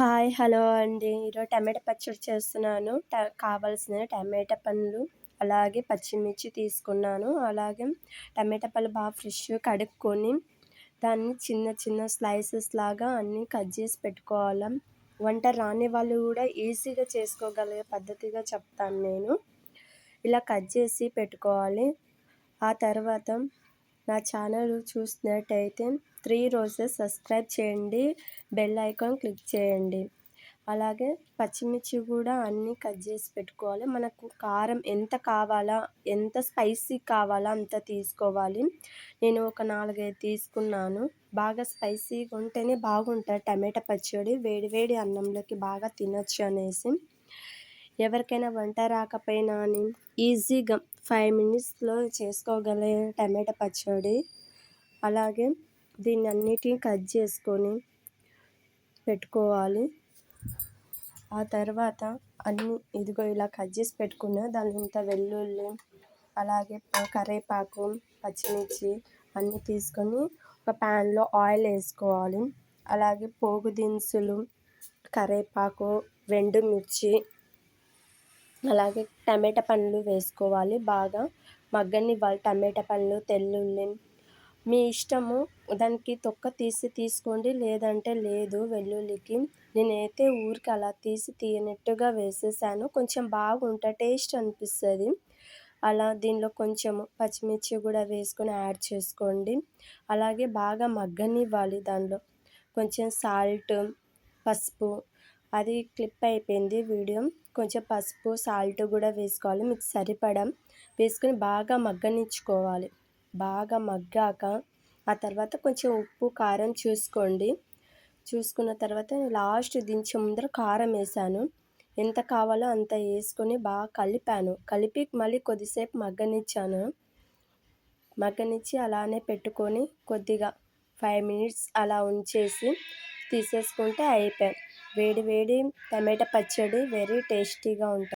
Hello అండి. ఈరోజు టమాటా పచ్చడి చేస్తున్నాను. కావాల్సిన టమాటా పండ్లు, అలాగే పచ్చిమిర్చి తీసుకున్నాను. అలాగే టమాటా పళ్ళు బాగా ఫ్రెష్‌గా కడుక్కొని, దాన్ని చిన్న చిన్న స్లైసెస్ లాగా అన్నీ కట్ చేసి పెట్టుకోవాల. వంట రాని వాళ్ళు కూడా ఈజీగా చేసుకోగలిగే పద్ధతిగా చెప్తాను నేను. ఇలా కట్ చేసి పెట్టుకోవాలి. ఆ తర్వాత నా ఛానల్ చూసినట్టయితే 3 రోజెస్ సబ్స్క్రైబ్ చేయండి, బెల్ ఐకాన్ క్లిక్ చేయండి. అలాగే పచ్చిమిర్చి కూడా అన్నీ కట్ చేసి పెట్టుకోవాలి. మనకు కారం ఎంత కావాలా, ఎంత స్పైసీ కావాలా అంత తీసుకోవాలి. నేను ఒక 4, 5 తీసుకున్నాను. బాగా స్పైసీగా ఉంటేనే బాగుంటుంది టమాటా పచ్చడి. వేడి వేడి అన్నంలోకి బాగా తినొచ్చు అనేసి. ఎవరికైనా వంట రాకపోయినా అని ఈజీగా 5 మినిట్స్లో చేసుకోగలిగే టమాటా పచ్చడి. అలాగే దీన్ని అన్నిటిని కట్ చేసుకొని పెట్టుకోవాలి. ఆ తర్వాత ఇదిగో ఇలా కట్ చేసి పెట్టుకున్న దానింత వెల్లుల్లి, అలాగే కరివేపాకు, పచ్చిమిర్చి అన్నీ తీసుకొని ఒక ప్యాన్లో ఆయిల్ వేసుకోవాలి. అలాగే పోపు దినుసులు, కరివేపాకు, ఎండుమిర్చి, అలాగే టమాటా పండ్లు వేసుకోవాలి. బాగా మగ్గనివ్వాలి టమాటా పండ్లు, తెల్లుల్లి. మీ ఇష్టము, దానికి తొక్క తీసుకోండి, లేదంటే లేదు వెల్లుల్లికి. నేనైతే ఊరికి అలా తీయనట్టుగా వేసేసాను. కొంచెం బాగుంటుంది, టేస్ట్ అనిపిస్తుంది. అలా దీనిలో కొంచెము పచ్చిమిర్చి కూడా వేసుకొని యాడ్ చేసుకోండి. అలాగే బాగా మగ్గనివ్వాలి. దానిలో కొంచెం సాల్ట్, పసుపు, అది క్లిప్ అయిపోయింది వీడియో. కొంచెం పసుపు, సాల్ట్ కూడా వేసుకోవాలి మీకు సరిపడా. వేసుకొని బాగా మగ్గనిచ్చుకోవాలి. బాగా మగ్గాక ఆ తర్వాత కొంచెం ఉప్పు, కారం చూసుకోండి. చూసుకున్న తర్వాత లాస్ట్ దించే ముందర కారం వేసాను. ఎంత కావాలో అంత వేసుకొని బాగా కలిపి మళ్ళీ కొద్దిసేపు మగ్గనిచ్చి అలానే పెట్టుకొని కొద్దిగా 5 మినిట్స్ అలా ఉంచేసి తీసేసుకుంటే అయిపోయాయి. వేడి వేడి టమాటా పచ్చడి వెరీ టేస్టీగా ఉంటుంది.